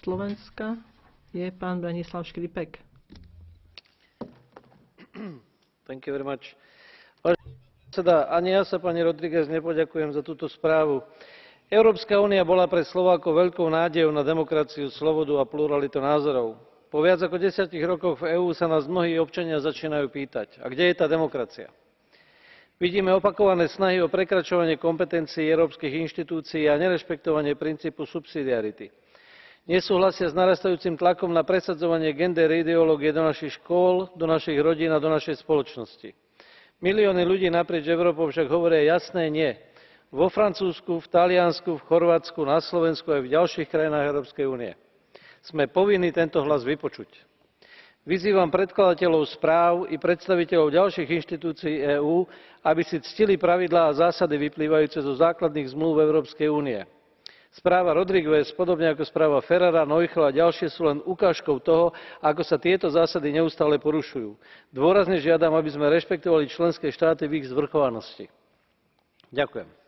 Slovenska je pán Branislav Škripek. Thank you very much. Ani ja sa pani Rodrigues nepoďakujem za túto správu. Európska únia bola pre Slovákov veľkou nádejou na demokraciu, slobodu a pluralitu názorov. Po viac ako 10 rokoch v EÚ sa nás mnohí občania začínajú pýtať: a kde je tá demokracia? Vidíme opakované snahy o prekračovanie kompetencií európskych inštitúcií a nerešpektovanie princípu subsidiarity. Nesúhlasia s narastajúcim tlakom na presadzovanie gender ideológie do našich škôl, do našich rodín a do našej spoločnosti. Milióny ľudí naprieč Európou však hovoria jasné nie. Vo Francúzsku, v Taliansku, v Chorvátsku, na Slovensku aj v ďalších krajinách Európskej únie. Sme povinní tento hlas vypočuť. Vyzývam predkladateľov správ i predstaviteľov ďalších inštitúcií EÚ, aby si ctili pravidlá a zásady vyplývajúce zo základných zmlúv Európskej únie. Správa Rodrigues, podobne ako správa Ferrara, Noichl a ďalšie, sú len ukážkou toho, ako sa tieto zásady neustále porušujú. Dôrazne žiadam, aby sme rešpektovali členské štáty v ich zvrchovanosti. Ďakujem.